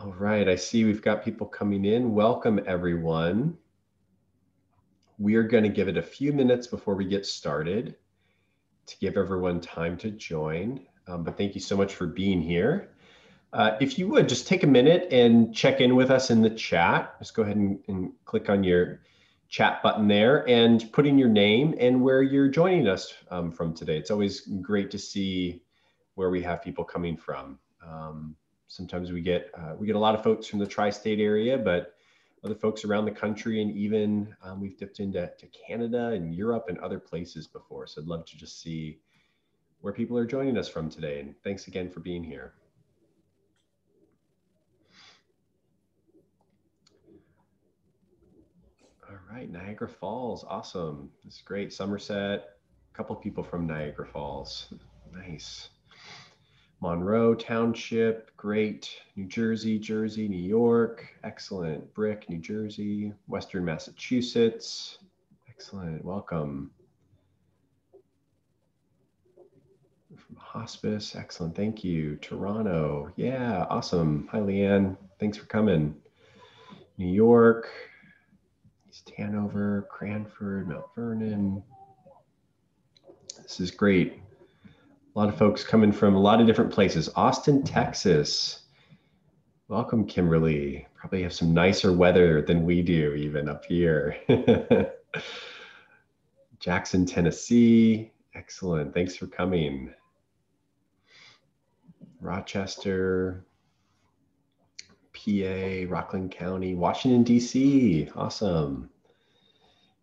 All right, I see we've got people coming in. Welcome, everyone. We are going to give it a few minutes before we get started to give everyone time to join. But thank you so much for being here. If you would, just take a minute and check in with us in the chat. Just go ahead and click on your chat button there and put in your name and where you're joining us from today. It's always great to see where we have people coming from. Sometimes we get a lot of folks from the tri-state area, but other folks around the country, and even we've dipped into Canada and Europe and other places before. So I'd love to just see where people are joining us from today. And thanks again for being here. All right, Niagara Falls, awesome. This is great. Somerset, a couple of people from Niagara Falls, nice. Monroe Township, great. New Jersey, New York, excellent. Brick, New Jersey, Western Massachusetts, excellent, welcome. From Hospice, excellent, thank you. Toronto, yeah, awesome. Hi, Leanne, thanks for coming. New York, East Hanover, Cranford, Mount Vernon. This is great. A lot of folks coming from a lot of different places. Austin, Texas. Welcome, Kimberly. Probably have some nicer weather than we do even up here. Jackson, Tennessee. Excellent. Thanks for coming. Rochester, PA, Rockland County, Washington, D.C. Awesome.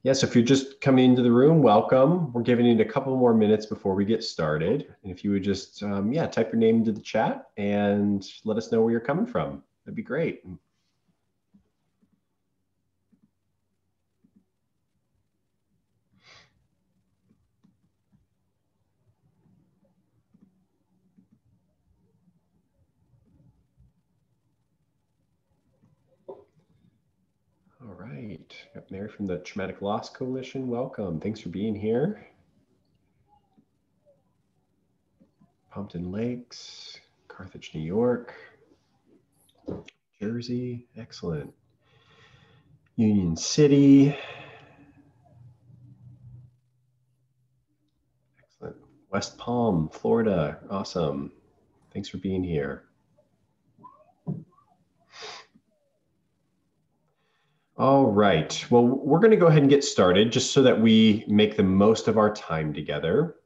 Yeah, so if you're just coming into the room, welcome. We're giving it a couple more minutes before we get started. And if you would just, type your name into the chat and let us know where you're coming from. That'd be great. All right, got Mary from the Traumatic Loss Coalition. Welcome, thanks for being here. Pompton Lakes, Carthage, New York, Jersey, excellent. Union City, excellent. West Palm, Florida, awesome. Thanks for being here. All right, well, we're going to go ahead and get started just so that we make the most of our time together.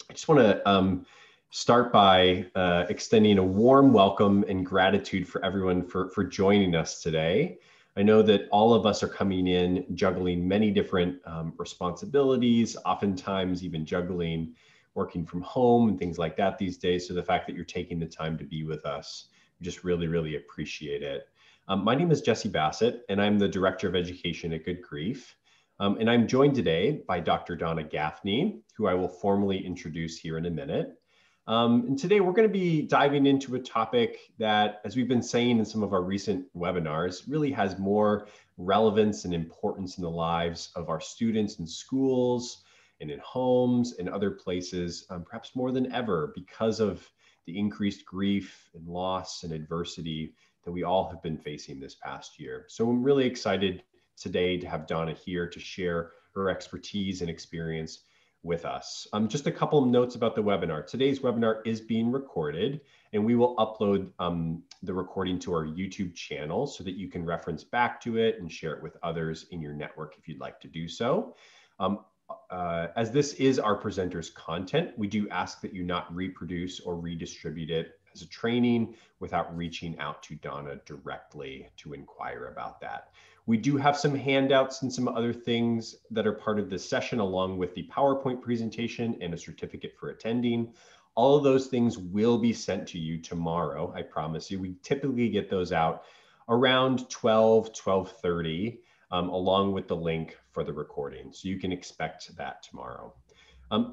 I just want to start by extending a warm welcome and gratitude for everyone for joining us today. I know that all of us are coming in juggling many different responsibilities, oftentimes even juggling working from home and things like that these days. So the fact that you're taking the time to be with us, we just really, really appreciate it. My name is Jesse Bassett, and I'm the Director of Education at Good Grief. And I'm joined today by Dr. Donna Gaffney, who I will formally introduce here in a minute. And today we're going to be diving into a topic that, as we've been saying in some of our recent webinars, really has more relevance and importance in the lives of our students in schools and in homes and other places, perhaps more than ever, because of the increased grief and loss and adversity that we all have been facing this past year. So I'm really excited today to have Donna here to share her expertise and experience with us. Just a couple of notes about the webinar. Today's webinar is being recorded, and we will upload the recording to our YouTube channel so that you can reference back to it and share it with others in your network if you'd like to do so. As this is our presenter's content, we do ask that you not reproduce or redistribute it as a training without reaching out to Donna directly to inquire about that. We do have some handouts and some other things that are part of this session, along with the PowerPoint presentation and a certificate for attending. All of those things will be sent to you tomorrow, I promise you. We typically get those out around 12:30, along with the link for the recording. So you can expect that tomorrow.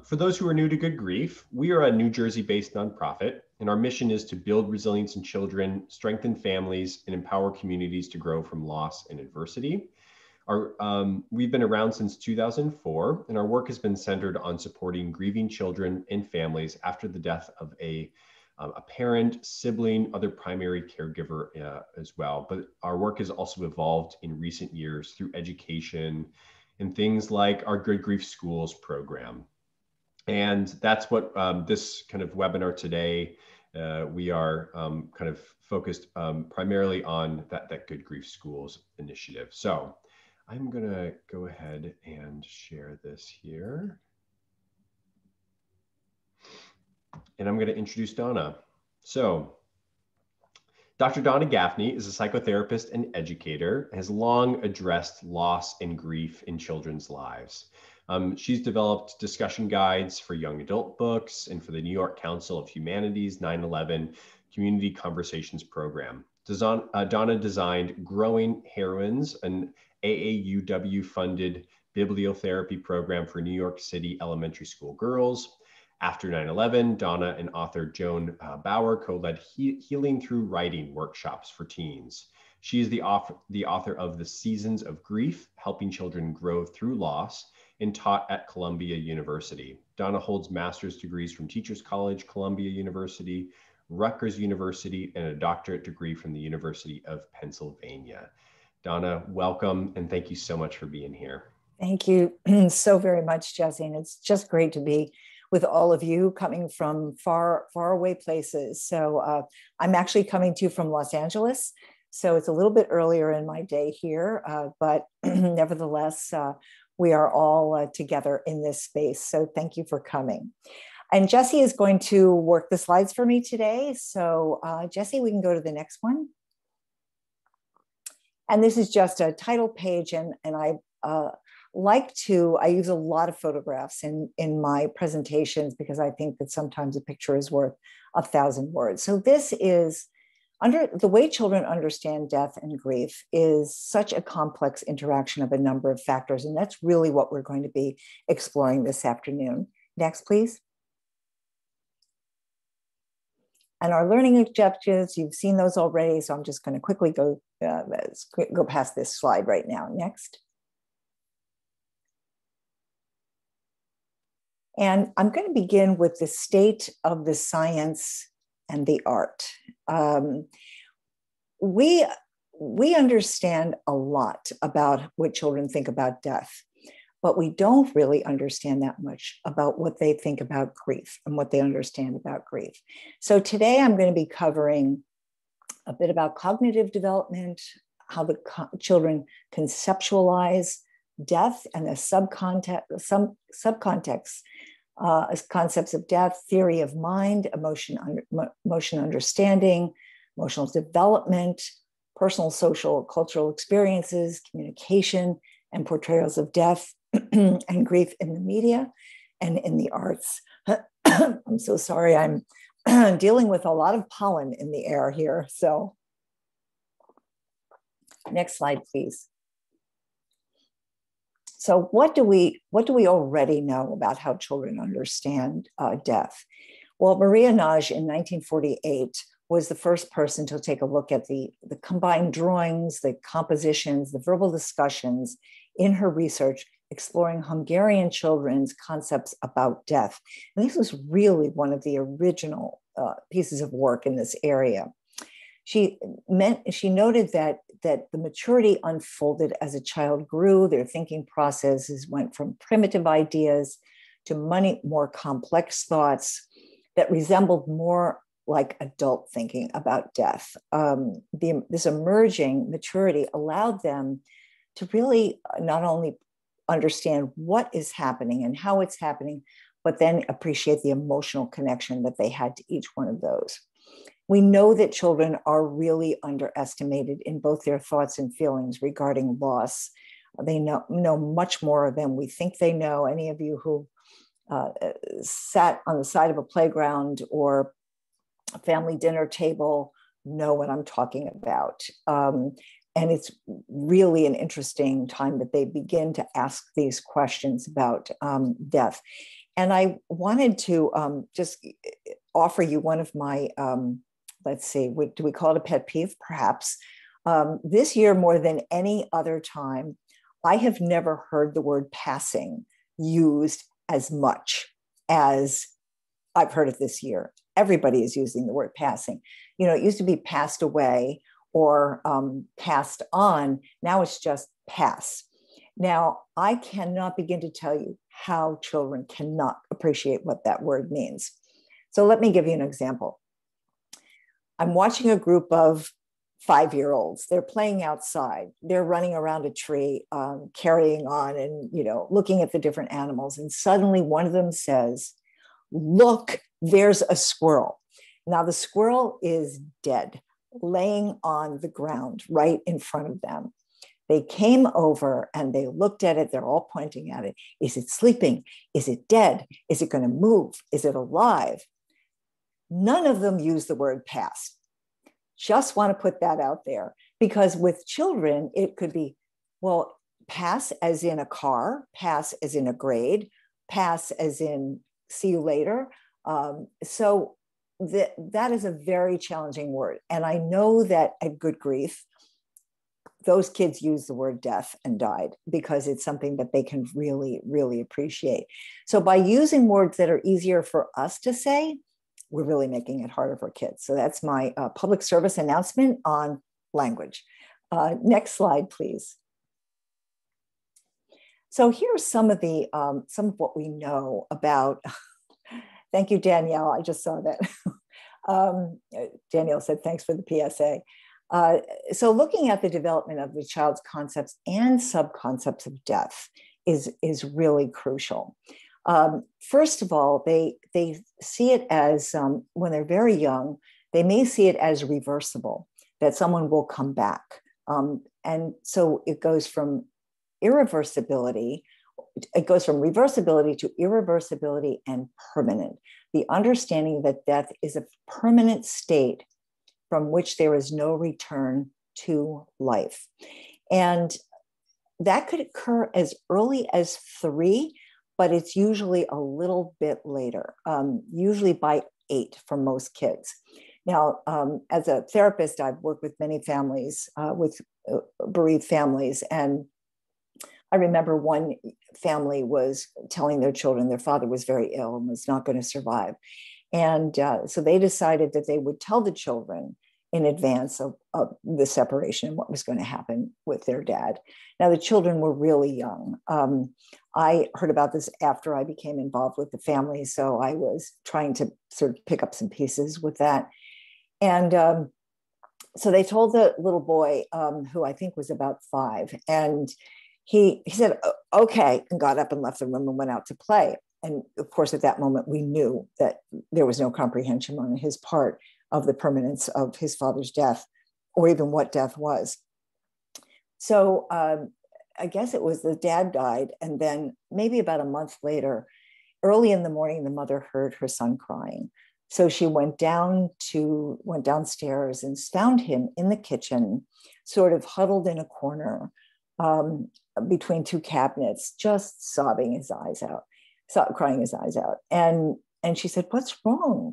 For those who are new to Good Grief, we are a New Jersey-based nonprofit, and our mission is to build resilience in children, strengthen families, and empower communities to grow from loss and adversity. We've been around since 2004, and our work has been centered on supporting grieving children and families after the death of a a parent, sibling, other primary caregiver as well. But our work has also evolved in recent years through education and things like our Good Grief Schools program. And that's what this kind of webinar today, we are kind of focused primarily on that Good Grief Schools initiative. So I'm gonna go ahead and share this here. And I'm going to introduce Donna. So, Dr. Donna Gaffney is a psychotherapist and educator, has long addressed loss and grief in children's lives. She's developed discussion guides for young adult books and for the New York Council of Humanities 9/11 Community Conversations Program. Donna designed Growing Heroines, an AAUW-funded bibliotherapy program for New York City elementary school girls. After 9/11, Donna and author Joan Bauer co-led Healing Through Writing workshops for teens. She is the author of The Seasons of Grief, Helping Children Grow Through Loss, and taught at Columbia University. Donna holds master's degrees from Teachers College, Columbia University, Rutgers University, and a doctorate degree from the University of Pennsylvania. Donna, welcome, and thank you so much for being here. Thank you so very much, Jesse. And it's just great to be with all of you coming from far away places. So I'm actually coming to you from Los Angeles. So it's a little bit earlier in my day here, but nevertheless, we are all together in this space. So thank you for coming. And Jesse is going to work the slides for me today. So Jesse, we can go to the next one. And this is just a title page, and I use a lot of photographs in my presentations because I think that sometimes a picture is worth 1,000 words. So this is the way children understand death and grief is such a complex interaction of a number of factors. And that's really what we're going to be exploring this afternoon. Next, please. And our learning objectives, you've seen those already. So I'm just going to quickly go past this slide right now. Next. And I'm going to begin with the state of the science and the art. We understand a lot about what children think about death, but we don't really understand that much about what they think about grief and what they understand about grief. So today I'm going to be covering a bit about cognitive development, how the children conceptualize death and the subcontext, concepts of death, theory of mind, emotion understanding, emotional development, personal, social, cultural experiences, communication, and portrayals of death and grief in the media and in the arts. I'm so sorry, I'm dealing with a lot of pollen in the air here. So next slide, please. So what do we already know about how children understand death? Well, Maria Nagy in 1948 was the first person to take a look at the combined drawings, the compositions, the verbal discussions in her research, exploring Hungarian children's concepts about death. And this was really one of the original pieces of work in this area. She noted that the maturity unfolded as a child grew. Their thinking processes went from primitive ideas to more complex thoughts that resembled more like adult thinking about death. This emerging maturity allowed them to really not only understand what is happening and how it's happening, but then appreciate the emotional connection that they had to each one of those. We know that children are really underestimated in both their thoughts and feelings regarding loss. They know much more than we think they know. Any of you who sat on the side of a playground or a family dinner table know what I'm talking about. And it's really an interesting time that they begin to ask these questions about death. And I wanted to just offer you one of my, let's see, do we call it a pet peeve? Perhaps. This year, more than any other time, I have never heard the word passing used as much as I've heard it this year. everybody is using the word passing. It used to be passed away or passed on. Now it's just pass. Now, I cannot begin to tell you how children cannot appreciate what that word means. So let me give you an example. I'm watching a group of 5-year-olds. They're playing outside. They're running around a tree, carrying on and, looking at the different animals. And suddenly one of them says, "Look, there's a squirrel." Now the squirrel is dead, laying on the ground right in front of them. They came over and they looked at it. They're all pointing at it. Is it sleeping? Is it dead? Is it going to move? Is it alive? None of them use the word pass. Just want to put that out there, because with children, it could be, well, pass as in a car, pass as in a grade, pass as in see you later. So that is a very challenging word. And I know that at Good Grief, those kids use the word death and died because it's something that they can really, really appreciate. So by using words that are easier for us to say, we're really making it harder for kids. So that's my public service announcement on language. Next slide, please. So here's some of what we know about. Thank you, Danielle. I just saw that. Danielle said, thanks for the PSA. So looking at the development of the child's concepts and subconcepts of death is really crucial. First of all, they see it as, when they're very young, they may see it as reversible, that someone will come back. And so it goes from reversibility to irreversibility and permanent. The understanding that death is a permanent state from which there is no return to life. And that could occur as early as 3, but it's usually a little bit later, usually by 8 for most kids. Now, as a therapist, I've worked with many families, with bereaved families. And I remember one family was telling their children their father was very ill and was not going to survive. And so they decided that they would tell the children in advance of the separation and what was going to happen with their dad. Now, the children were really young. I heard about this after I became involved with the family, so I was trying to sort of pick up some pieces with that. And so they told the little boy, who I think was about 5, and he said, okay, and got up and left the room and went out to play. And of course, at that moment, we knew that there was no comprehension on his part of the permanence of his father's death, or even what death was. So I guess it was the dad died. And then maybe about a month later, early in the morning, the mother heard her son crying. So she went downstairs and found him in the kitchen, sort of huddled in a corner between 2 cabinets, just sobbing his eyes out, crying his eyes out. And she said, "What's wrong?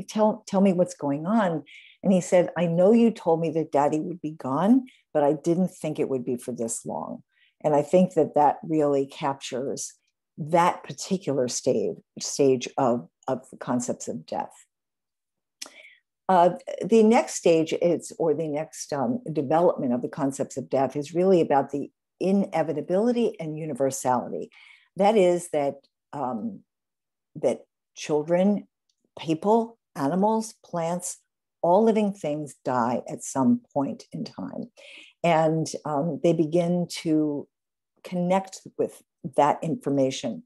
Tell me what's going on." And he said, "I know you told me that Daddy would be gone, but I didn't think it would be for this long." And I think that really captures that particular stage of the concepts of death. The next stage the next development of the concepts of death is really about the inevitability and universality. That is that children, people, animals, plants, all living things die at some point in time. And they begin to connect with that information.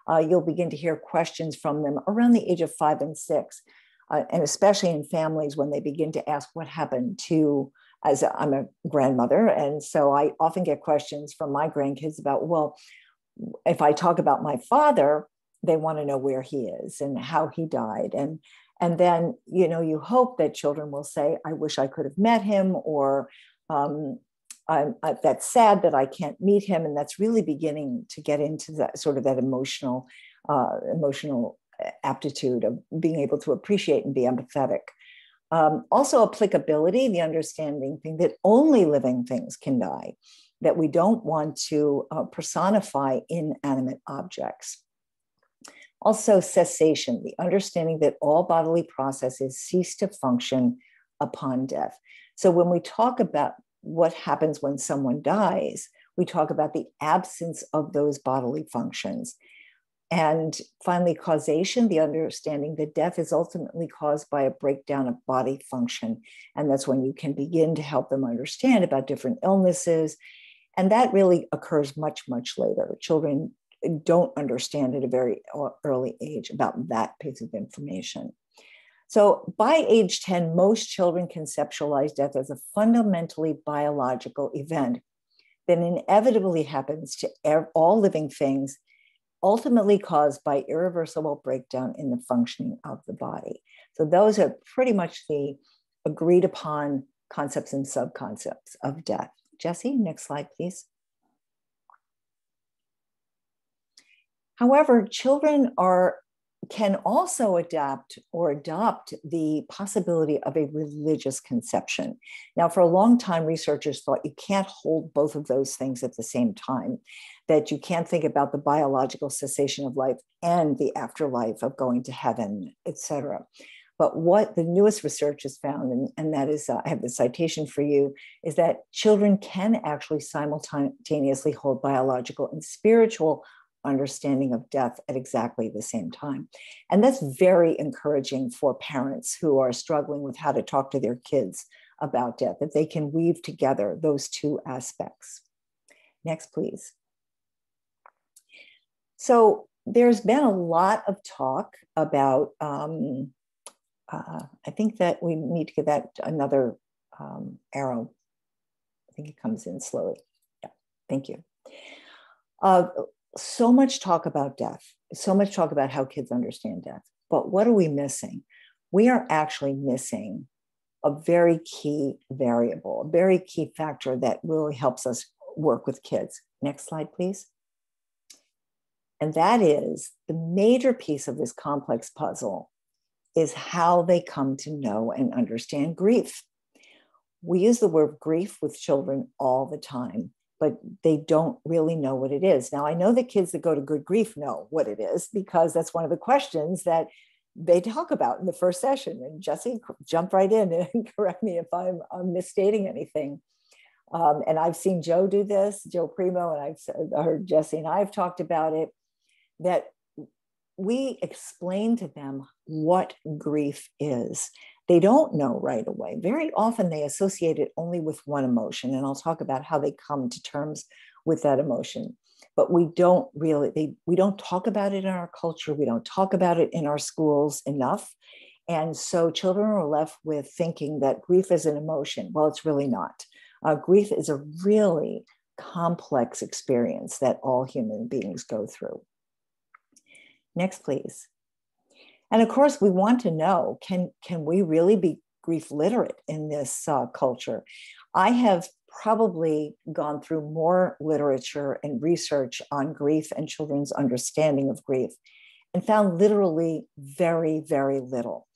You'll begin to hear questions from them around the age of 5 and 6, and especially in families when they begin to ask what happened to, I'm a grandmother, and so I often get questions from my grandkids about, well, if I talk about my father, they want to know where he is and how he died. And then, you hope that children will say, "I wish I could have met him," or "That's sad that I can't meet him." And that's really beginning to get into that sort of that emotional aptitude of being able to appreciate and be empathetic. Also applicability, the understanding thing that only living things can die, that we don't want to personify inanimate objects. Also, cessation, the understanding that all bodily processes cease to function upon death. So when we talk about what happens when someone dies, we talk about the absence of those bodily functions. And finally, causation, the understanding that death is ultimately caused by a breakdown of body function. And that's when you can begin to help them understand about different illnesses. And that really occurs much, much later. Children don't understand at a very early age about that piece of information. So by age 10, most children conceptualize death as a fundamentally biological event that inevitably happens to all living things, ultimately caused by irreversible breakdown in the functioning of the body. So those are pretty much the agreed upon concepts and subconcepts of death. Jesse, next slide, please. However, children can also adapt or adopt the possibility of a religious conception. Now, for a long time, researchers thought you can't hold both of those things at the same time, that you can't think about the biological cessation of life and the afterlife of going to heaven, et cetera. But what the newest research has found, and that is, I have the citation for you, is that children can actually simultaneously hold biological and spiritual understanding of death at exactly the same time. And that's very encouraging for parents who are struggling with how to talk to their kids about death, that they can weave together those two aspects. Next, please. So there's been a lot of talk about, I think that we need to give that another arrow. I think it comes in slowly. Yeah, thank you. So much talk about death, so much talk about how kids understand death. But what are we missing? We are actually missing a very key variable, a very key factor that really helps us work with kids. Next slide, please. And that is the major piece of this complex puzzle is how they come to know and understand grief. We use the word grief with children all the time, but they don't really know what it is. Now, I know the kids that go to Good Grief know what it is, because that's one of the questions that they talk about in the first session. And Jesse, jump right in and correct me if I'm misstating anything. And I've seen Joe do this, Joe Primo, and I've heard Jesse and I have talked about it, that we explain to them what grief is. They don't know right away. Very often they associate it only with one emotion, and I'll talk about how they come to terms with that emotion. But we don't really, we don't talk about it in our culture. We don't talk about it in our schools enough. And so children are left with thinking that grief is an emotion. Well, it's really not. Grief is a really complex experience that all human beings go through. Next, please. And of course, we want to know, can we really be grief literate in this culture? I have probably gone through more literature and research on grief and children's understanding of grief and found literally very, very little,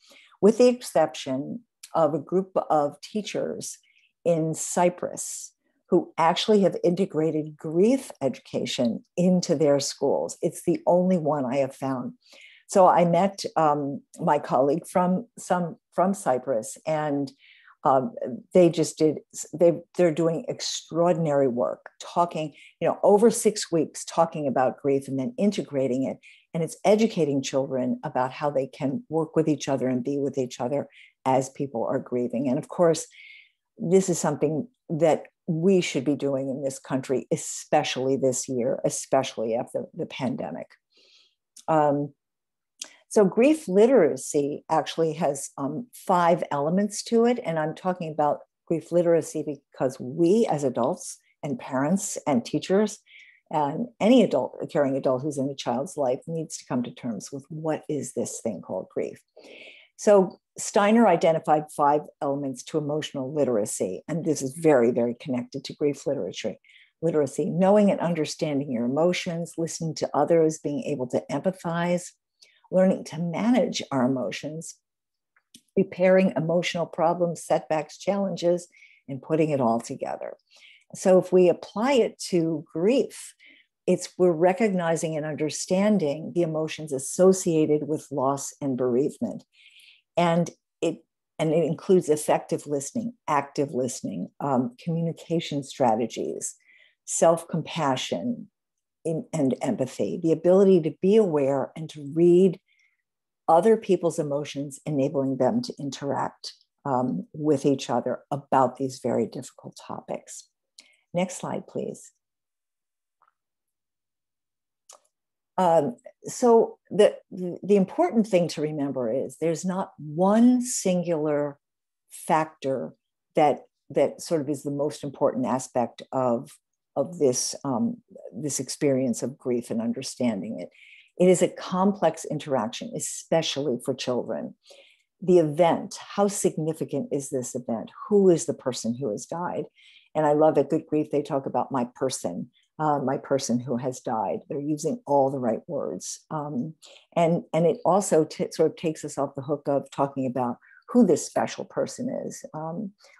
with the exception of a group of teachers in Cyprus who actually have integrated grief education into their schools. It's the only one I have found. So I met my colleague from Cyprus, and they're doing extraordinary work, talking, over 6 weeks, talking about grief and then integrating it. And it's educating children about how they can work with each other and be with each other as people are grieving. And of course, this is something that we should be doing in this country, especially this year, especially after the pandemic. So grief literacy actually has 5 elements to it. And I'm talking about grief literacy because we as adults and parents and teachers and any adult, a caring adult who's in a child's life, needs to come to terms with what is this thing called grief. So Steiner identified 5 elements to emotional literacy. And this is very, very connected to grief literacy. Knowing and understanding your emotions, listening to others, being able to empathize, learning to manage our emotions, repairing emotional problems, setbacks, challenges, and putting it all together. So if we apply it to grief, we're recognizing and understanding the emotions associated with loss and bereavement. And it includes effective listening, active listening, communication strategies, self-compassion, and empathy, the ability to be aware and to read other people's emotions, enabling them to interact with each other about these very difficult topics. Next slide, please. So the important thing to remember is there's not one singular factor that sort of is the most important aspect of this this experience of grief and understanding it. It is a complex interaction, especially for children. The event, how significant is this event? Who is the person who has died? And I love at Good Grief, they talk about my person who has died. They're using all the right words. And it also sort of takes us off the hook of talking about who this special person is.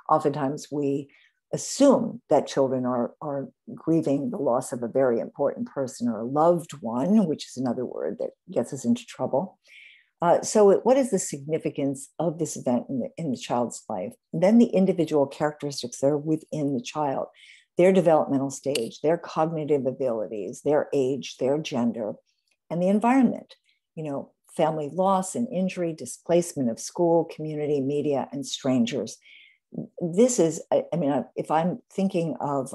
Oftentimes we assume that children are grieving the loss of a very important person or a loved one, which is another word that gets us into trouble. So what is the significance of this event in the child's life? And then the individual characteristics that are within the child, their developmental stage, their cognitive abilities, their age, their gender, and the environment, family loss and injury, displacement of school, community, media, and strangers. This is, if I'm thinking of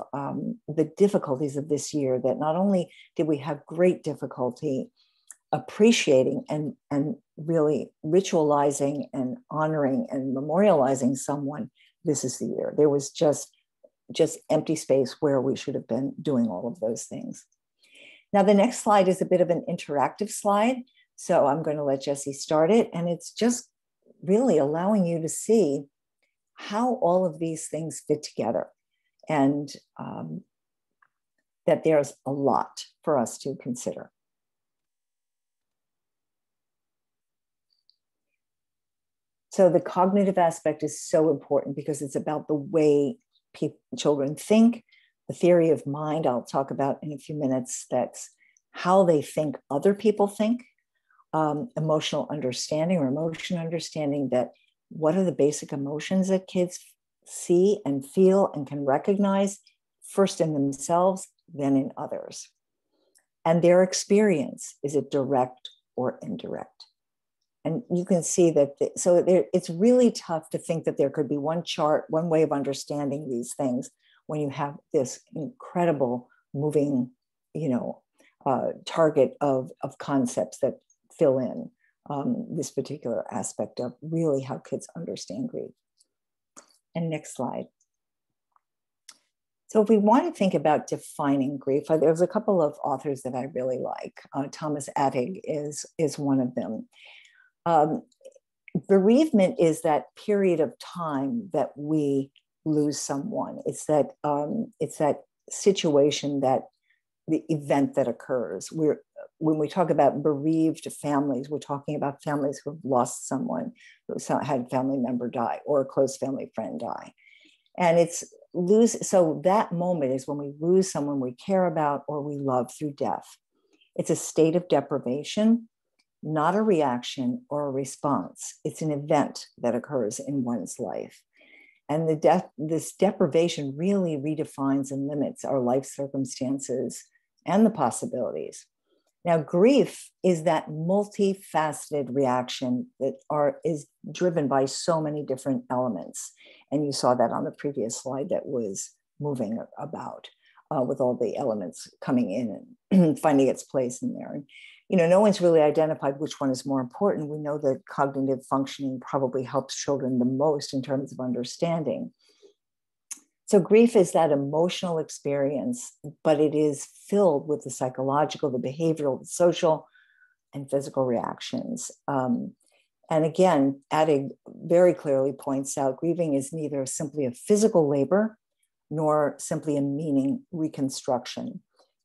the difficulties of this year, that not only did we have great difficulty appreciating and really ritualizing and honoring and memorializing someone, this is the year. There was just empty space where we should have been doing all of those things. Now, the next slide is a bit of an interactive slide. So I'm going to let Jessie start it. And it's just really allowing you to see how all of these things fit together, and that there's a lot for us to consider. So the cognitive aspect is so important because it's about the way children think, the theory of mind I'll talk about in a few minutes. That's how they think other people think, emotional understanding or emotion understanding, that what are the basic emotions that kids see and feel and can recognize, first in themselves, then in others. And their experience, is it direct or indirect? And you can see that, it's really tough to think that there could be one chart, one way of understanding these things when you have this incredible moving, target of concepts that fill in this particular aspect of really how kids understand grief. And next slide. So if we want to think about defining grief, there's a couple of authors that I really like. Thomas Attig is one of them. Bereavement is that period of time that we lose someone. It's that situation, that the event that occurs. When we talk about bereaved families, we're talking about families who have lost someone, who had a family member die or a close family friend die. And so that moment is when we lose someone we care about or we love through death. It's a state of deprivation, not a reaction or a response. It's an event that occurs in one's life. And this deprivation really redefines and limits our life circumstances and the possibilities. Now, grief is that multifaceted reaction that is driven by so many different elements. And you saw that on the previous slide that was moving about with all the elements coming in and finding its place in there. And, no one's really identified which one is more important. We know that cognitive functioning probably helps children the most in terms of understanding. So grief is that emotional experience, but it is filled with the psychological, the behavioral, the social, and physical reactions. And again, Attig very clearly points out grieving is neither simply a physical labor nor simply a meaning reconstruction.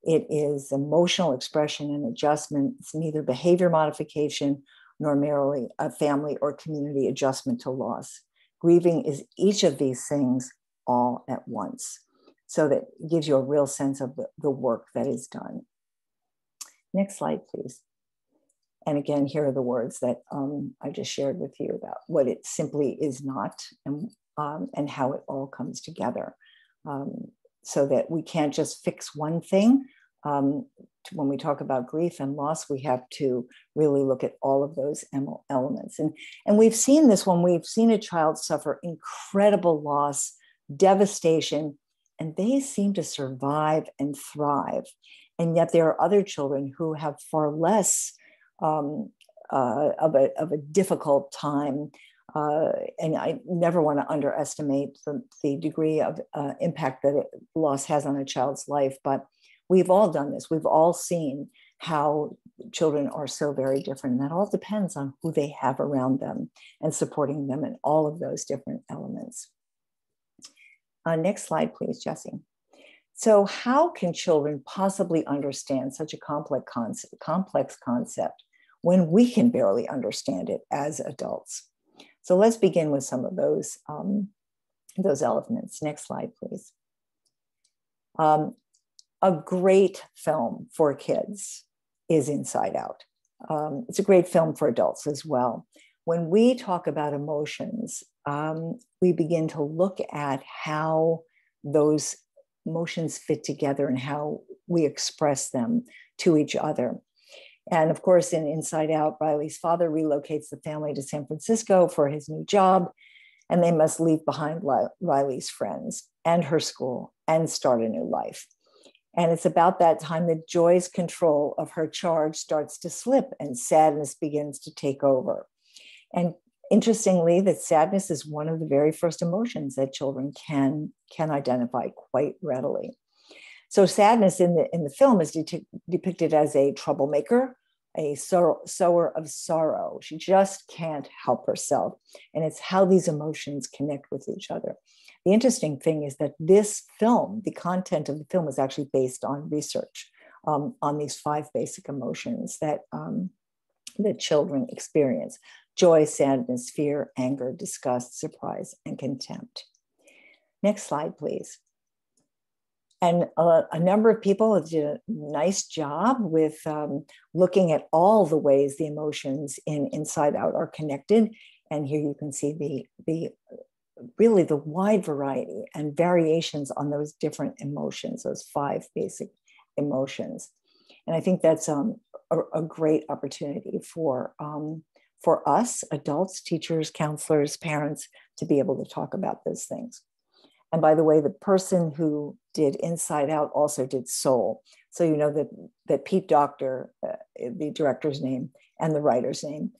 It is emotional expression and adjustment. It's neither behavior modification nor merely a family or community adjustment to loss. Grieving is each of these things all at once. So that gives you a real sense of the work that is done. Next slide, please. And again, here are the words that I just shared with you about what it simply is not, and how it all comes together, so that we can't just fix one thing. When we talk about grief and loss, we have to really look at all of those elements. And we've seen this when we've seen a child suffer incredible loss, devastation, and they seem to survive and thrive. And yet there are other children who have far less of a difficult time. And I never want to underestimate the degree of impact that loss has on a child's life. But we've all done this. We've all seen how children are so very different. And that all depends on who they have around them and supporting them in all of those different elements. Next slide, please, Jessie. So how can children possibly understand such a complex concept when we can barely understand it as adults? So let's begin with some of those elements. Next slide, please. A great film for kids is Inside Out. It's a great film for adults as well. When we talk about emotions, we begin to look at how those emotions fit together and how we express them to each other. And of course, in Inside Out, Riley's father relocates the family to San Francisco for his new job, and they must leave behind Riley's friends and her school and start a new life. And it's about that time that Joy's control of her charge starts to slip and sadness begins to take over. And interestingly, that sadness is one of the very first emotions that children can identify quite readily. So sadness in the film is depicted as a troublemaker, a sower of sorrow. She just can't help herself. And it's how these emotions connect with each other. The interesting thing is that this film, the content of the film, is actually based on research on these 5 basic emotions that children experience: joy, sadness, fear, anger, disgust, surprise, and contempt. Next slide, please. And a number of people did a nice job with looking at all the ways the emotions in Inside Out are connected. And here you can see really the wide variety and variations on those different emotions, those 5 basic emotions. And I think that's a great opportunity for us, adults, teachers, counselors, parents, to be able to talk about those things. And by the way, the person who did Inside Out also did Soul. So you know that Pete Docter, the director's name and the writer's name,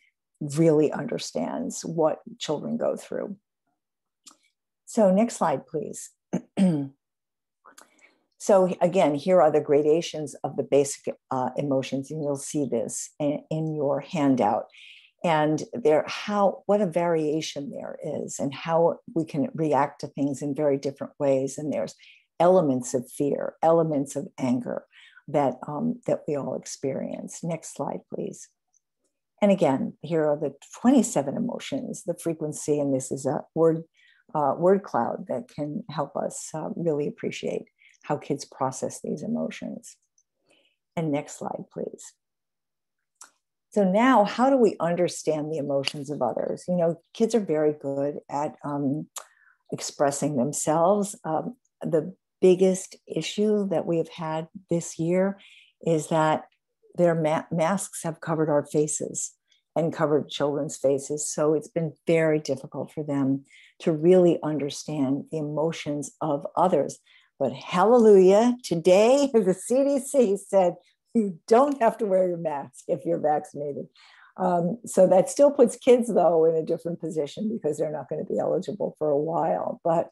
really understands what children go through. So next slide, please. So again, here are the gradations of the basic emotions, and you'll see this in your handout. And what a variation there is, and how we can react to things in very different ways. And there's elements of fear, elements of anger that we all experience. Next slide, please. And again, here are the 27 emotions, the frequency, and this is a word cloud that can help us really appreciate how kids process these emotions. And next slide, please. So now, how do we understand the emotions of others? You know, kids are very good at expressing themselves. The biggest issue that we have had this year is that their masks have covered our faces and covered children's faces. So it's been very difficult for them to really understand the emotions of others. But hallelujah, today the CDC said, you don't have to wear your mask if you're vaccinated. So that still puts kids, though, in a different position because they're not going to be eligible for a while. But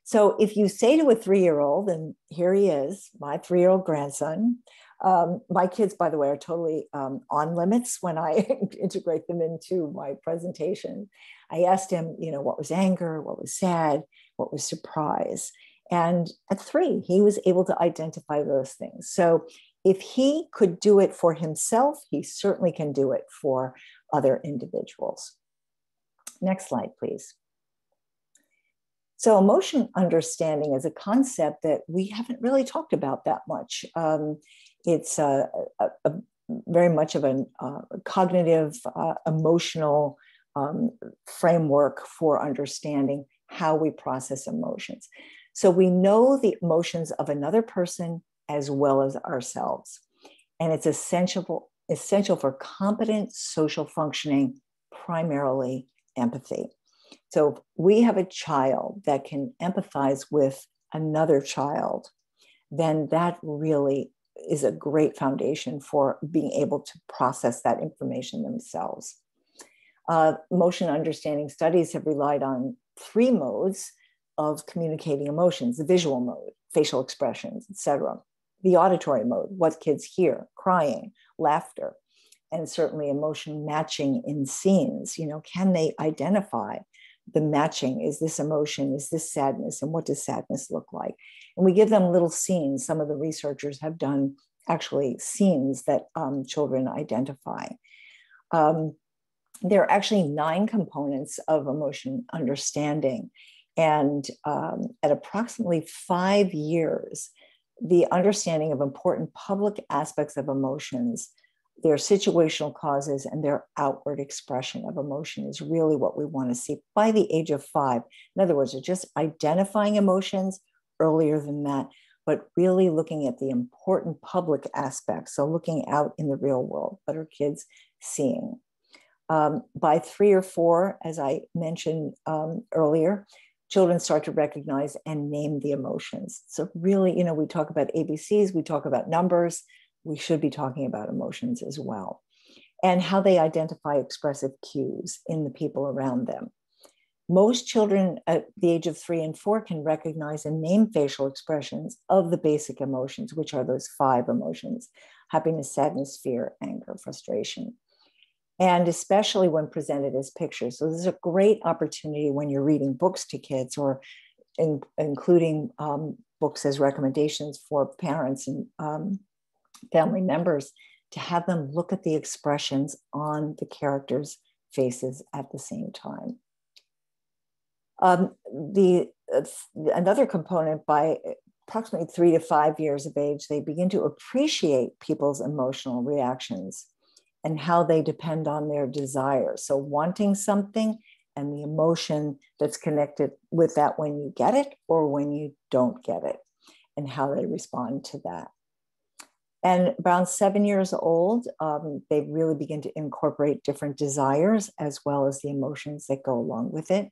so if you say to a 3-year-old, and here he is, my 3-year-old grandson, my kids, by the way, are totally on limits when I integrate them into my presentation. I asked him, you know, what was anger, what was sad, what was surprise. And at 3, he was able to identify those things. So if he could do it for himself, he certainly can do it for other individuals. Next slide, please. So emotion understanding is a concept that we haven't really talked about that much. It's a very much of a cognitive, emotional framework for understanding how we process emotions. So we know the emotions of another person as well as ourselves. And it's essential for competent social functioning, primarily empathy. So if we have a child that can empathize with another child, then that really is a great foundation for being able to process that information themselves. Emotion understanding studies have relied on 3 modes of communicating emotions: the visual mode, facial expressions, etc., the auditory mode, what kids hear, crying, laughter, and certainly emotion matching in scenes. Can they identify the matching? Is this emotion? Is this sadness? And what does sadness look like? And we give them little scenes. Some of the researchers have done actually scenes that children identify. There are actually 9 components of emotion understanding. And at approximately 5 years, the understanding of important public aspects of emotions, their situational causes, and their outward expression of emotion is really what we want to see by the age of 5. In other words, they're just identifying emotions earlier than that, but really looking at the important public aspects. So looking out in the real world, what are kids seeing? By 3 or 4, as I mentioned earlier, children start to recognize and name the emotions. So really, we talk about ABCs, we talk about numbers, we should be talking about emotions as well, and how they identify expressive cues in the people around them. Most children at the age of 3 and 4 can recognize and name facial expressions of the basic emotions, which are those 5 emotions: happiness, sadness, fear, anger, frustration. And especially when presented as pictures. So this is a great opportunity when you're reading books to kids, or including books as recommendations for parents and family members, to have them look at the expressions on the characters' faces at the same time. Another component, by approximately 3 to 5 years of age, they begin to appreciate people's emotional reactions and how they depend on their desires. So wanting something and the emotion that's connected with that when you get it or when you don't get it, and how they respond to that. And around 7 years old, they really begin to incorporate different desires as well as the emotions that go along with it.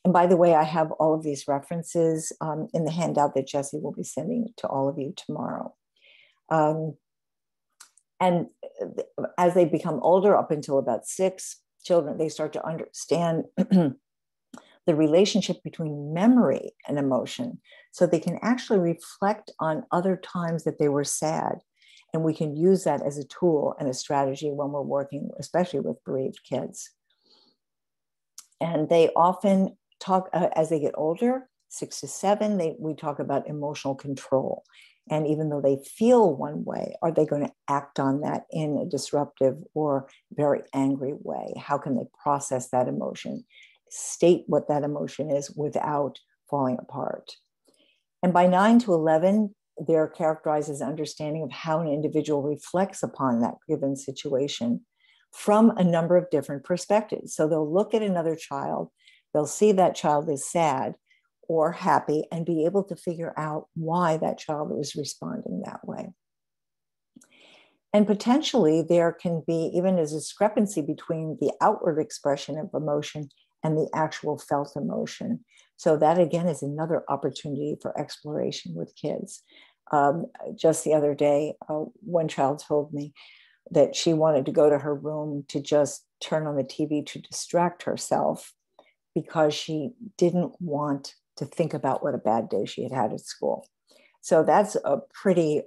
And by the way, I have all of these references in the handout that Jessie will be sending to all of you tomorrow. And as they become older, up until about 6, children, they start to understand the relationship between memory and emotion. So they can actually reflect on other times that they were sad. And we can use that as a tool and a strategy when we're working, especially with bereaved kids. And they often talk, as they get older, 6 to 7, we talk about emotional control. And even though they feel one way, are they going to act on that in a disruptive or very angry way? How can they process that emotion, state what that emotion is without falling apart? And by 9 to 11, they're characterized as understanding of how an individual reflects upon that given situation from a number of different perspectives. So they'll look at another child, they'll see that child is sad or happy, and be able to figure out why that child was responding that way. And potentially there can be even a discrepancy between the outward expression of emotion and the actual felt emotion. So that again is another opportunity for exploration with kids. Just the other day, one child told me that she wanted to go to her room to just turn on the TV to distract herself because she didn't want to think about what a bad day she had had at school. So that's a pretty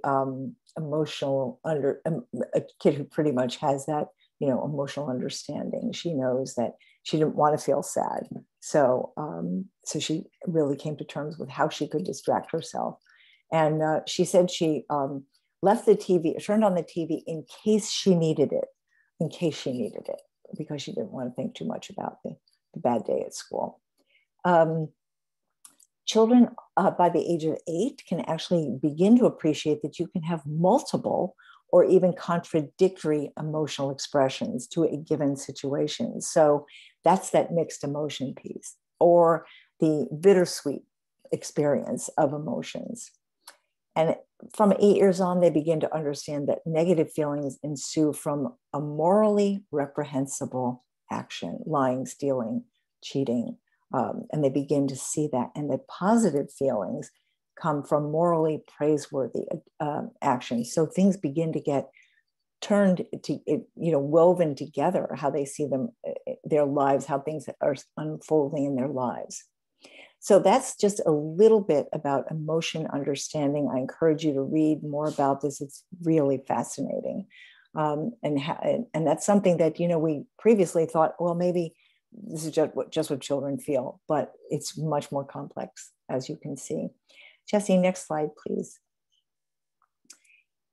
emotional, a kid who pretty much has that, emotional understanding. She knows that she didn't want to feel sad. So, so she really came to terms with how she could distract herself. And she said she left the TV, turned on the TV in case she needed it, because she didn't want to think too much about the bad day at school. Children by the age of 8 can actually begin to appreciate that you can have multiple or even contradictory emotional expressions to a given situation. So that's that mixed emotion piece, or the bittersweet experience of emotions. And from 8 years on, they begin to understand that negative feelings ensue from a morally reprehensible action, lying, stealing, cheating. And they begin to see that. And that positive feelings come from morally praiseworthy actions. So things begin to get turned to, woven together, how they see them, their lives, how things are unfolding in their lives. So that's just a little bit about emotion understanding. I encourage you to read more about this. It's really fascinating. And that's something that, we previously thought, well, maybe this is just what children feel, but it's much more complex, as you can see. Jessie, next slide, please.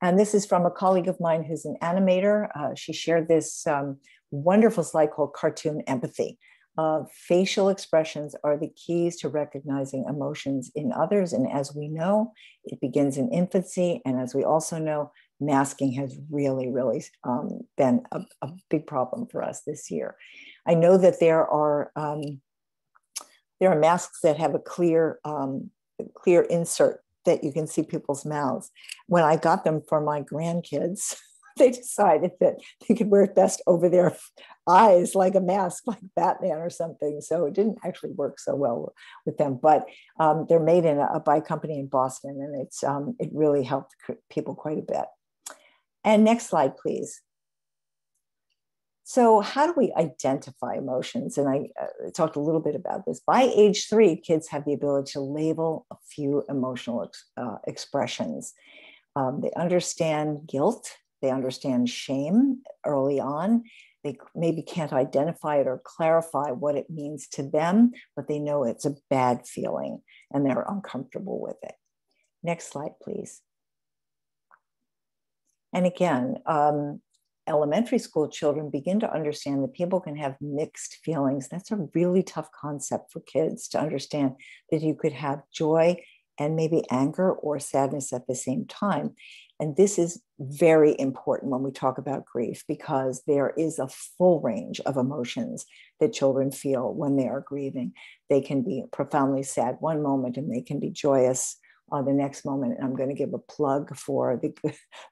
And this is from a colleague of mine who's an animator. She shared this wonderful slide called Cartoon Empathy. Facial expressions are the keys to recognizing emotions in others. And as we know, it begins in infancy. And as we also know, masking has really, really been a big problem for us this year. I know that there are masks that have a clear insert that you can see people's mouths. When I got them for my grandkids, they decided that they could wear it best over their eyes, like a mask, like Batman or something. So it didn't actually work so well with them, but they're made by a company in Boston, and it really helped people quite a bit. And next slide, please. So how do we identify emotions? And I talked a little bit about this. By age 3, kids have the ability to label a few emotional expressions. They understand guilt. They understand shame early on. They maybe can't identify it or clarify what it means to them, but they know it's a bad feeling and they're uncomfortable with it. Next slide, please. And again, elementary school children begin to understand that people can have mixed feelings. That's a really tough concept for kids to understand, that you could have joy and maybe anger or sadness at the same time. And this is very important when we talk about grief, because there is a full range of emotions that children feel when they are grieving. They can be profoundly sad one moment and they can be joyous the next moment. And I'm going to give a plug for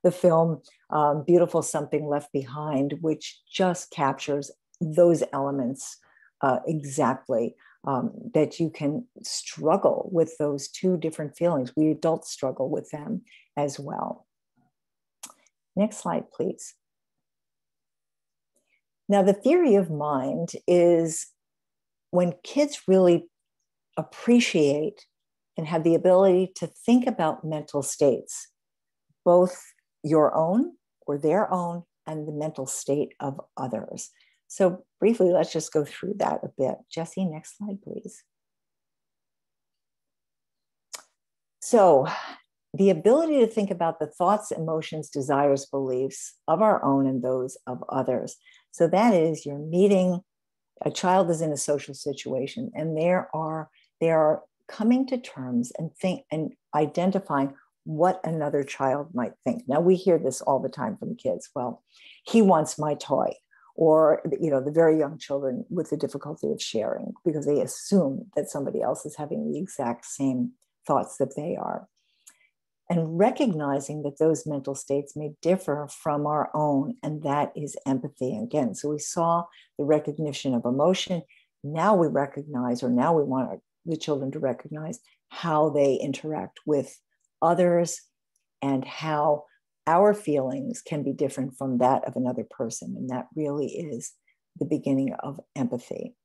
the film Beautiful Something Left Behind, which just captures those elements exactly, that you can struggle with those two different feelings. We adults struggle with them as well. Next slide, please. Now, the theory of mind is when kids really appreciate and have the ability to think about mental states, both your own or their own and the mental state of others. So briefly, let's just go through that a bit. Jessie, next slide, please. So the ability to think about the thoughts, emotions, desires, beliefs of our own and those of others. So that is, you're meeting, a child is in a social situation, and they are coming to terms and identifying what another child might think. Now, we hear this all the time from kids. Well, he wants my toy. Or, the very young children with the difficulty of sharing, because they assume that somebody else is having the exact same thoughts that they are. And recognizing that those mental states may differ from our own, and that is empathy. Again, so we saw the recognition of emotion. Now we recognize, or now we want the children to recognize how they interact with others and how our feelings can be different from that of another person. And that really is the beginning of empathy.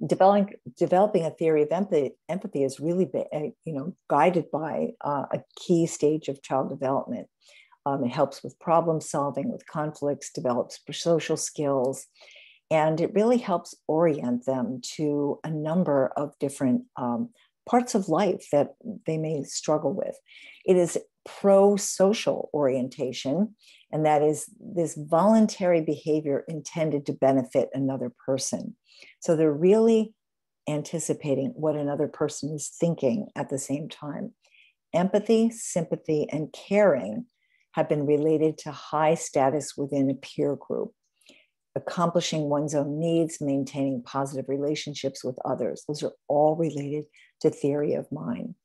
Developing a theory of empathy is really, guided by a key stage of child development. It helps with problem solving, with conflicts, develops social skills, and it really helps orient them to a number of different parts of life that they may struggle with. It is pro-social orientation, and that is this voluntary behavior intended to benefit another person. So they're really anticipating what another person is thinking at the same time. Empathy, sympathy, and caring have been related to high status within a peer group. Accomplishing one's own needs, maintaining positive relationships with others. Those are all related to theory of mind.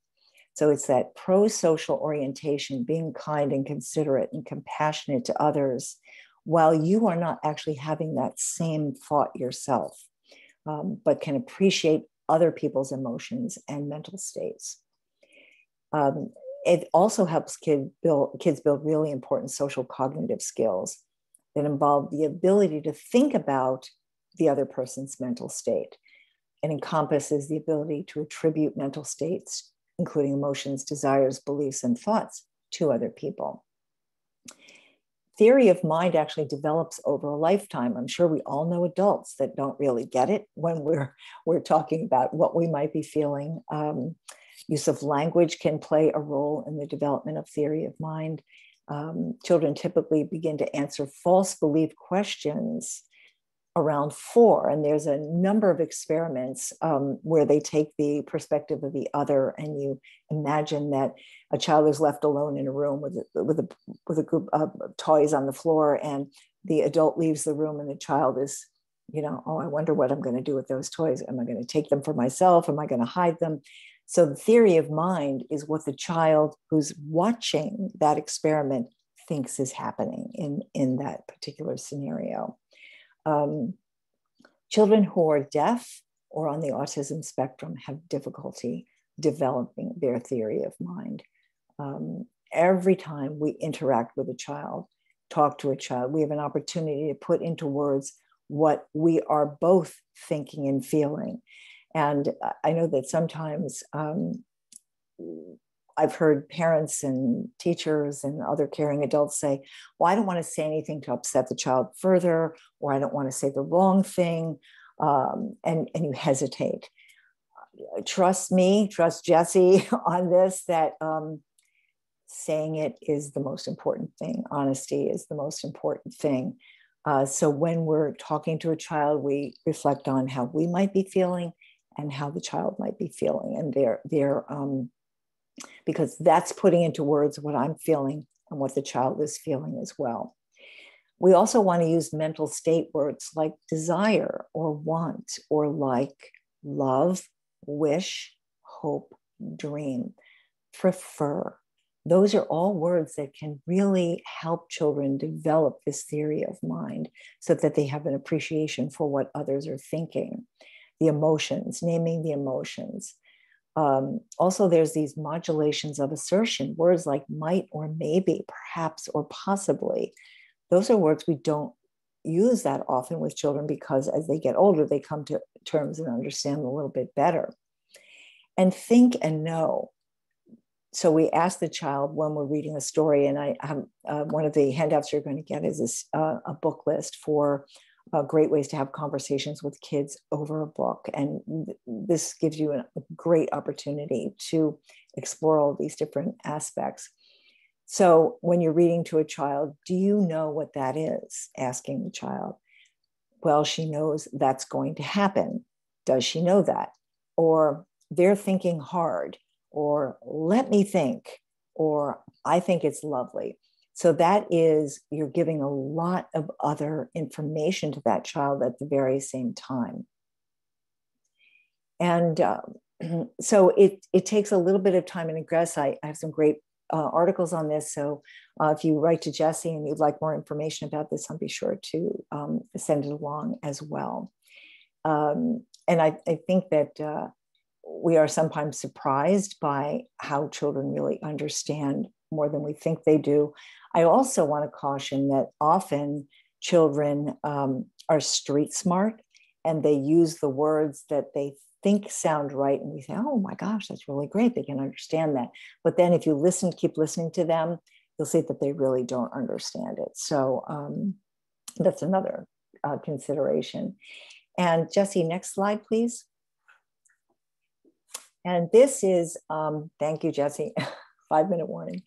So it's that pro-social orientation, being kind and considerate and compassionate to others, while you are not actually having that same thought yourself, but can appreciate other people's emotions and mental states. It also helps kids build really important social cognitive skills that involve the ability to think about the other person's mental state. It encompasses the ability to attribute mental states, including emotions, desires, beliefs, and thoughts, to other people. Theory of mind actually develops over a lifetime. I'm sure we all know adults that don't really get it when we're talking about what we might be feeling. Use of language can play a role in the development of theory of mind. Children typically begin to answer false belief questions around 4. And there's a number of experiments where they take the perspective of the other, and you imagine that a child is left alone in a room with a group of toys on the floor, and the adult leaves the room, and the child is, oh, I wonder what I'm going to do with those toys. Am I going to take them for myself? Am I going to hide them? So the theory of mind is what the child who's watching that experiment thinks is happening in that particular scenario. Children who are deaf or on the autism spectrum have difficulty developing their theory of mind. Every time we interact with a child, talk to a child, we have an opportunity to put into words what we are both thinking and feeling. And I know that sometimes I've heard parents and teachers and other caring adults say, well, I don't want to say anything to upset the child further, or I don't want to say the wrong thing, and you hesitate. Trust me, trust Jessie on this, that saying it is the most important thing. Honesty is the most important thing. So when we're talking to a child, we reflect on how we might be feeling and how the child might be feeling, and because that's putting into words what I'm feeling and what the child is feeling as well. We also want to use mental state words like desire or want, or like love, wish, hope, dream, prefer. Those are all words that can really help children develop this theory of mind so that they have an appreciation for what others are thinking. The emotions, naming the emotions. Also, there's these modulations of assertion, words like might or maybe, perhaps or possibly. Those are words we don't use that often with children, because as they get older, they come to terms and understand a little bit better. And think and know. So we ask the child when we're reading a story, and I have one of the handouts you're going to get is a book list for great ways to have conversations with kids over a book. And this gives you a great opportunity to explore all these different aspects. So when you're reading to a child, do you know what that is? Asking the child. Well, she knows that's going to happen. Does she know that? Or they're thinking hard, or let me think, or I think it's lovely. So that is, you're giving a lot of other information to that child at the very same time. And so it takes a little bit of time and address. I have some great articles on this. So if you write to Jessie and you'd like more information about this, I'll be sure to send it along as well. And I think that we are sometimes surprised by how children really understand more than we think they do. I also want to caution that often children are street smart, and they use the words that they think sound right. And we say, oh my gosh, that's really great. They can understand that. But then if you keep listening to them, you'll see that they really don't understand it. So that's another consideration. And Jessie, next slide, please. And this is, thank you, Jessie, 5-minute warning.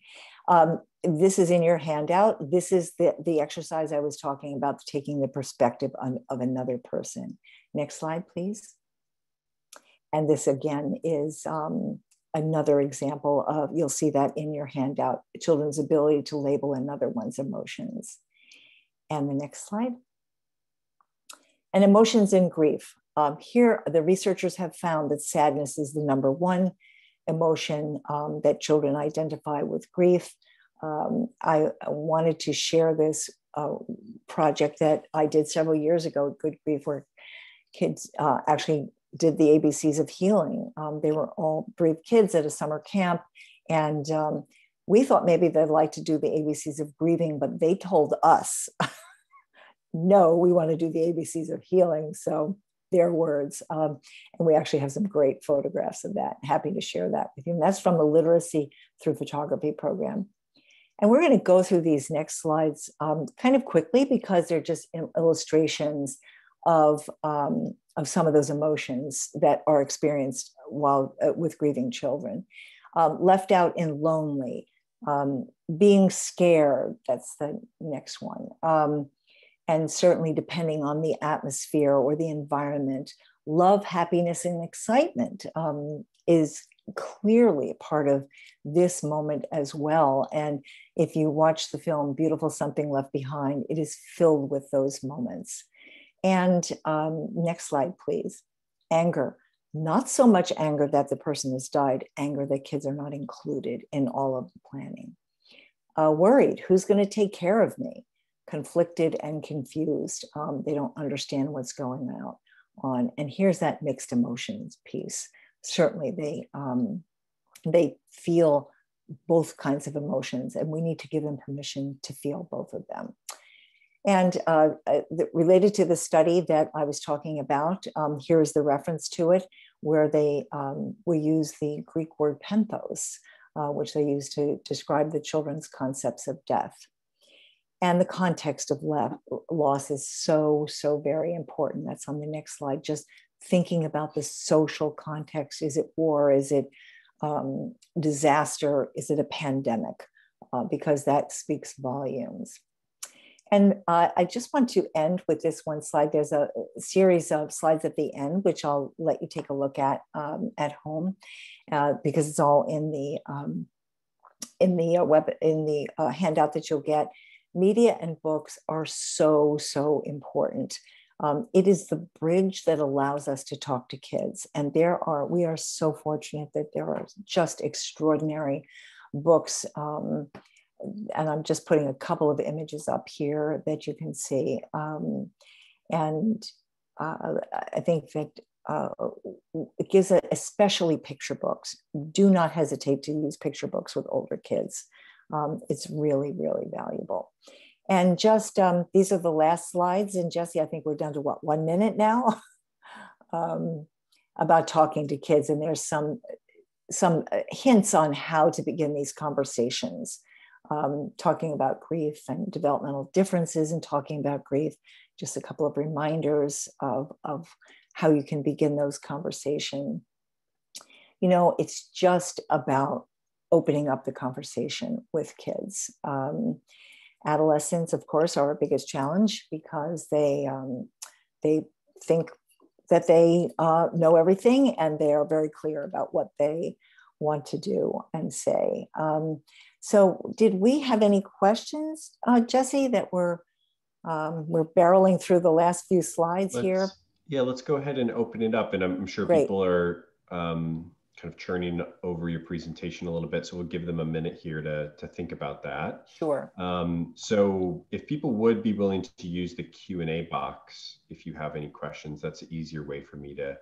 This is in your handout. This is the exercise I was talking about, taking the perspective of another person. Next slide, please. And this again is another example of, you'll see that in your handout, children's ability to label another one's emotions. And the next slide. And emotions in grief. Here, the researchers have found that sadness is the number one emotion that children identify with grief. I wanted to share this project that I did several years ago, Good Grief, where kids actually did the ABCs of healing. They were all bereaved kids at a summer camp. And we thought maybe they'd like to do the ABCs of grieving, but they told us, no, we want to do the ABCs of healing. So their words. And we actually have some great photographs of that. Happy to share that with you. And that's from the Literacy Through Photography program. And we're going to go through these next slides kind of quickly because they're just illustrations of some of those emotions that are experienced while with grieving children. Left out and lonely, being scared, that's the next one. And certainly depending on the atmosphere or the environment, love, happiness, and excitement is clearly a part of this moment as well. And if you watch the film Beautiful Something Left Behind, it is filled with those moments. And next slide, please. Anger. Not so much anger that the person has died, anger that kids are not included in all of the planning. Worried, who's going to take care of me? Conflicted and confused. They don't understand what's going on. And here's that mixed emotions piece. Certainly they feel both kinds of emotions, and we need to give them permission to feel both of them. And related to the study that I was talking about, here is the reference to it, where they will use the Greek word penthos, which they use to describe the children's concepts of death. And the context of loss is so, so very important. That's on the next slide. Just thinking about the social context. Is it war? Is it disaster? Is it a pandemic? Because that speaks volumes. And I just want to end with this one slide. There's a series of slides at the end, which I'll let you take a look at home, because it's all in the handout that you'll get. Media and books are so, so important. It is the bridge that allows us to talk to kids. And we are so fortunate that there are just extraordinary books. And I'm just putting a couple of images up here that you can see. And I think that it gives especially picture books. Do not hesitate to use picture books with older kids. It's really, really valuable. And just, these are the last slides. And Jessie, I think we're down to what, 1 minute now about talking to kids. And there's some hints on how to begin these conversations, talking about grief and developmental differences and talking about grief. Just a couple of reminders of how you can begin those conversations. You know, it's just about opening up the conversation with kids. Adolescents, of course, are our biggest challenge because they think that they know everything, and they are very clear about what they want to do and say. So did we have any questions, Jessie, that we're barreling through the last few slides here? Yeah, let's go ahead and open it up. And I'm sure people are kind of churning over your presentation a little bit. So we'll give them a minute here to think about that. Sure. So if people would be willing to use the Q&A box, if you have any questions, that's an easier way for me to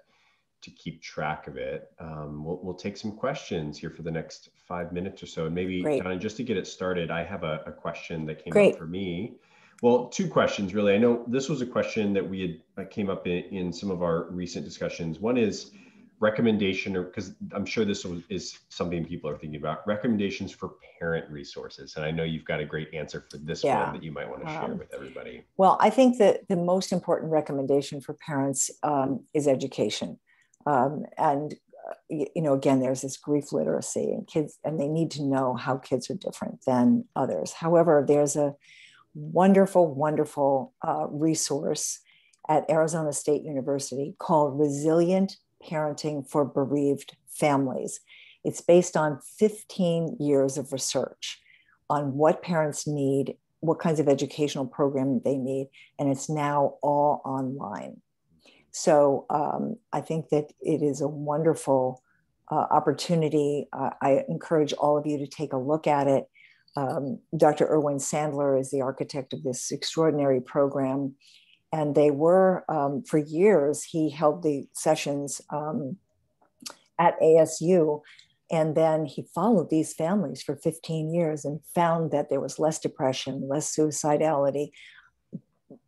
keep track of it. We'll take some questions here for the next 5 minutes or so. And maybe, Donna, just to get it started, I have a question that came up for me. Well, two questions really. I know this was a question that we had came up in some of our recent discussions. One is recommendation, or because I'm sure this is something people are thinking about, recommendations for parent resources. And I know you've got a great answer for this one that you might want to share with everybody. Well, I think that the most important recommendation for parents is education. And you know, again, there's this grief literacy and kids, and they need to know how kids are different than others. However, there's a wonderful, wonderful resource at Arizona State University called Resilient parenting for bereaved families. It's based on 15 years of research on what parents need, what kinds of educational programming they need, and it's now all online. So I think that it is a wonderful opportunity. I encourage all of you to take a look at it. Dr. Erwin Sandler is the architect of this extraordinary program. And they were, for years, he held the sessions at ASU. And then he followed these families for 15 years and found that there was less depression, less suicidality,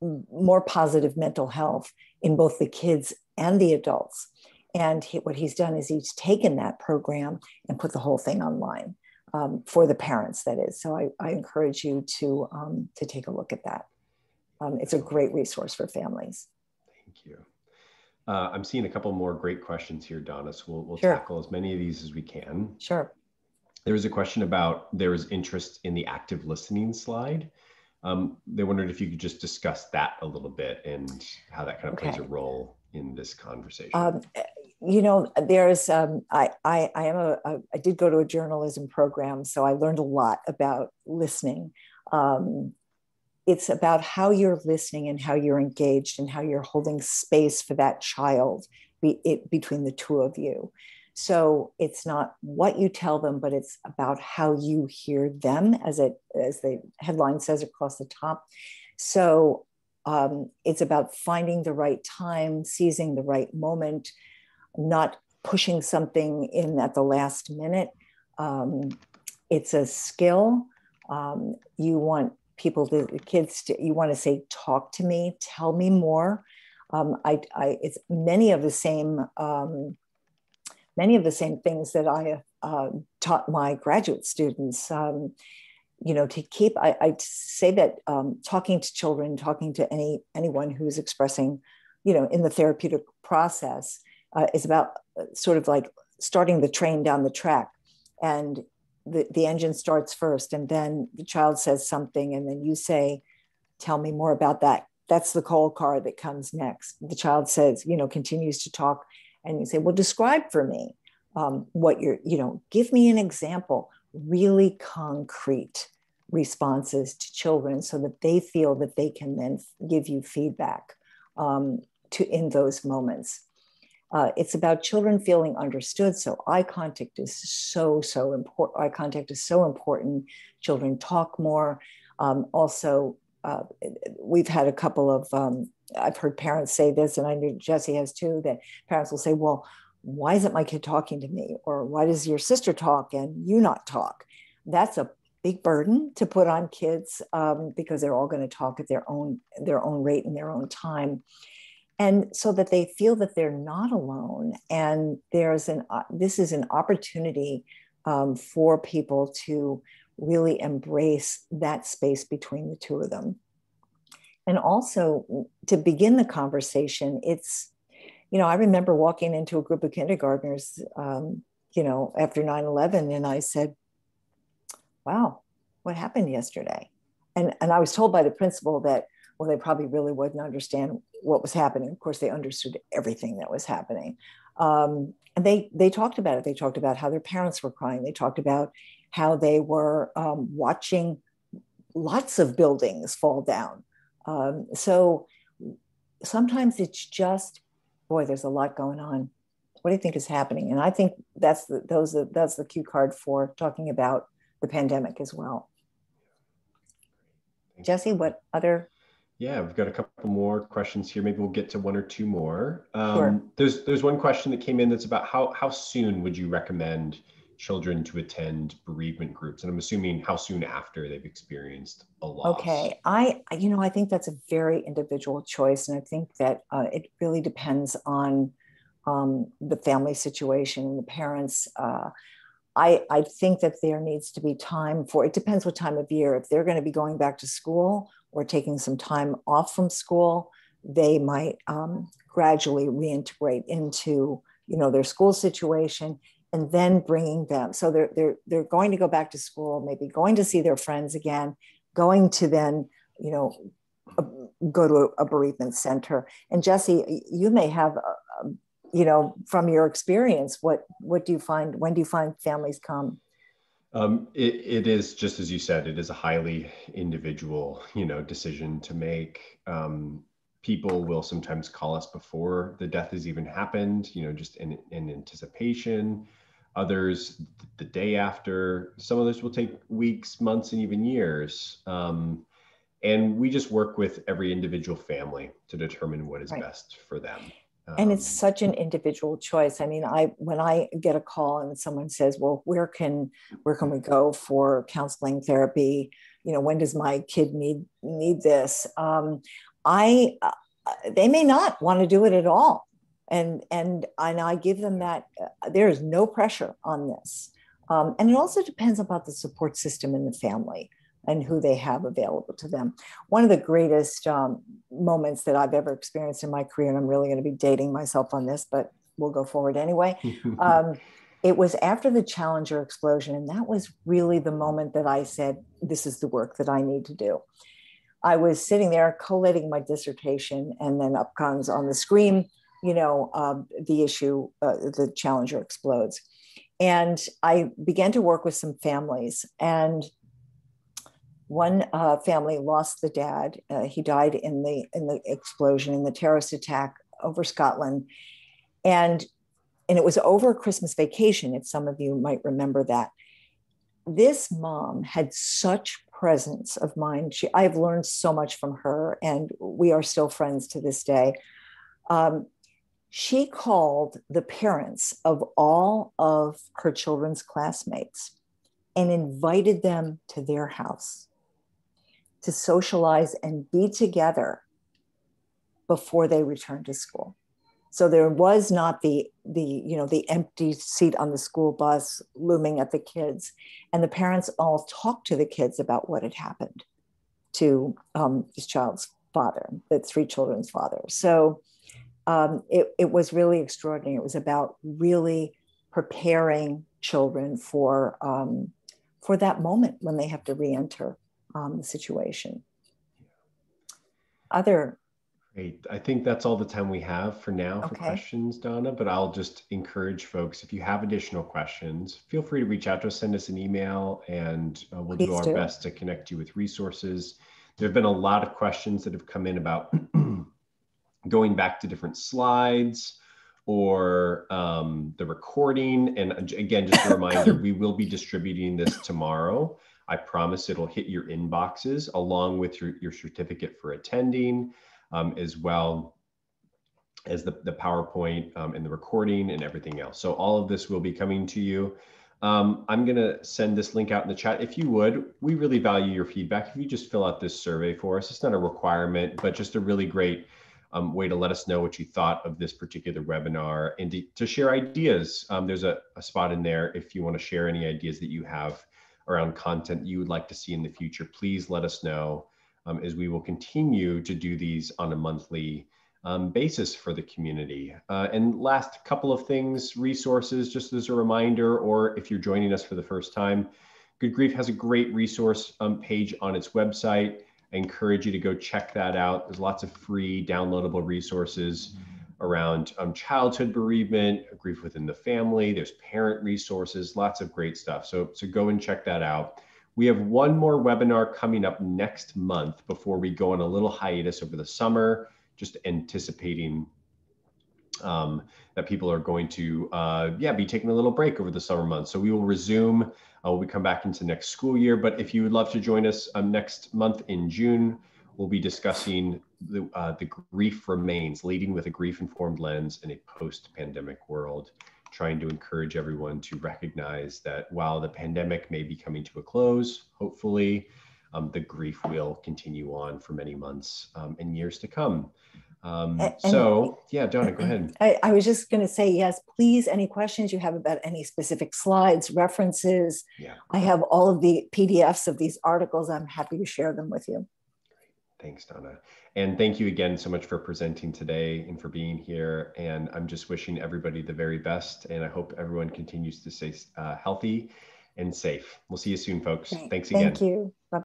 more positive mental health in both the kids and the adults. And what he's done is he's taken that program and put the whole thing online for the parents, that is. So I encourage you to take a look at that. It's a great resource for families. Thank you. I'm seeing a couple more great questions here, Donna, so we'll Sure. tackle as many of these as we can. Sure. There was a question about there was interest in the active listening slide. They wondered if you could just discuss that a little bit and how that kind of plays a role in this conversation. You know, there's I did go to a journalism program, so I learned a lot about listening. It's about how you're listening and how you're engaged and how you're holding space for that child between the two of you. So it's not what you tell them, but it's about how you hear them, as the headline says across the top. So it's about finding the right time, seizing the right moment, not pushing something in at the last minute. It's a skill. You want the kids you want to say, talk to me, tell me more. It's many of the same things that I taught my graduate students. You know, to keep, I say that talking to children, talking to anyone who's expressing, you know, in the therapeutic process is about sort of like starting the train down the track, and the engine starts first, and then the child says something, and then you say, tell me more about that. That's the coal car that comes next. The child says, you know, continues to talk, and you say, well, describe for me what you're, you know, give me an example, really concrete responses to children so that they feel that they can then give you feedback in those moments. It's about children feeling understood. So eye contact is so important. Eye contact is so important. Children talk more. Also, we've had a couple of, I've heard parents say this, and I know Jesse has too, that parents will say, well, why isn't my kid talking to me? Or why does your sister talk and you not talk? That's a big burden to put on kids because they're all going to talk at their own rate and their own time. And so that they feel that they're not alone. And this is an opportunity for people to really embrace that space between the two of them. And also to begin the conversation, it's, you know, I remember walking into a group of kindergartners, you know, after 9/11, and I said, wow, what happened yesterday? And I was told by the principal that, well, they probably really wouldn't understand what was happening. Of course, they understood everything that was happening. And they talked about it. They talked about how their parents were crying. They talked about how they were watching lots of buildings fall down. So sometimes it's just, boy, there's a lot going on. What do you think is happening? And I think that's the cue card for talking about the pandemic as well. Jesse, what other? Yeah, we've got a couple more questions here. Maybe we'll get to one or two more. Sure. There's one question that came in that's about how soon would you recommend children to attend bereavement groups? And I'm assuming how soon after they've experienced a loss. Okay, I think that's a very individual choice. And I think that it really depends on the family situation and the parents. I think that there needs to be time for, it depends what time of year. If they're going to be going back to school or taking some time off from school, they might gradually reintegrate into, you know, their school situation, and then bringing them. So they're going to go back to school, maybe going to see their friends again, going to then, you know, go to a bereavement center. And Jesse, you may have from your experience, what do you find? When do you find families come? It is just as you said, it is a highly individual, decision to make. People will sometimes call us before the death has even happened, just in anticipation. Others the day after. Some others will take weeks, months, and even years. And we just work with every individual family to determine what is best for them. And it's such an individual choice. I mean, when I get a call and someone says, well, where can we go for counseling therapy? When does my kid need this? They may not want to do it at all. And I give them that there is no pressure on this. And it also depends about the support system in the family and who they have available to them. One of the greatest moments that I've ever experienced in my career, and I'm really going to be dating myself on this, but we'll go forward anyway. It was after the Challenger explosion. And that was really the moment that I said, this is the work that I need to do. I was sitting there collating my dissertation, and then up comes on the screen, the issue, the Challenger explodes. And I began to work with some families, and one family lost the dad. He died in the explosion, in the terrorist attack over Scotland. And it was over Christmas vacation, if some of you might remember that. This mom had such presence of mind. I've learned so much from her, and we are still friends to this day. She called the parents of all of her children's classmates and invited them to their house to socialize and be together before they returned to school. So there was not the empty seat on the school bus looming at the kids. And the parents all talked to the kids about what had happened to this child's father, the three children's father. So it was really extraordinary. It was about really preparing children for that moment when they have to re-enter the situation. Great. I think that's all the time we have for now for questions, Donna, but I'll just encourage folks, if you have additional questions, feel free to reach out to us, send us an email, and we'll do our best to connect you with resources. There have been a lot of questions that have come in about going back to different slides or the recording. And again, just a reminder, we will be distributing this tomorrow. I promise it'll hit your inboxes along with your certificate for attending, as well as the PowerPoint and the recording and everything else. So all of this will be coming to you. I'm going to send this link out in the chat. If you would, we really value your feedback. If you just fill out this survey for us, it's not a requirement, but just a really great way to let us know what you thought of this particular webinar and to share ideas. There's a spot in there if you want to share any ideas that you have around content you would like to see in the future. Please let us know, as we will continue to do these on a monthly basis for the community. And last couple of things, resources, just as a reminder, or if you're joining us for the first time, Good Grief has a great resource page on its website. I encourage you to go check that out. There's lots of free downloadable resources around childhood bereavement, grief within the family. There's parent resources, lots of great stuff. So go and check that out. We have one more webinar coming up next month before we go on a little hiatus over the summer, just anticipating that people are going to be taking a little break over the summer months. So we will resume when we come back into next school year. But if you would love to join us next month in June, we'll be discussing the grief remains, leading with a grief-informed lens in a post-pandemic world, trying to encourage everyone to recognize that while the pandemic may be coming to a close, hopefully the grief will continue on for many months and years to come. Donna, go ahead. I was just going to say, yes, please, any questions you have about any specific slides, references. Yeah. I have all of the PDFs of these articles. I'm happy to share them with you. Thanks, Donna. And thank you again so much for presenting today and for being here. And I'm just wishing everybody the very best. And I hope everyone continues to stay healthy and safe. We'll see you soon, folks. Thanks again. Thank you. Bye.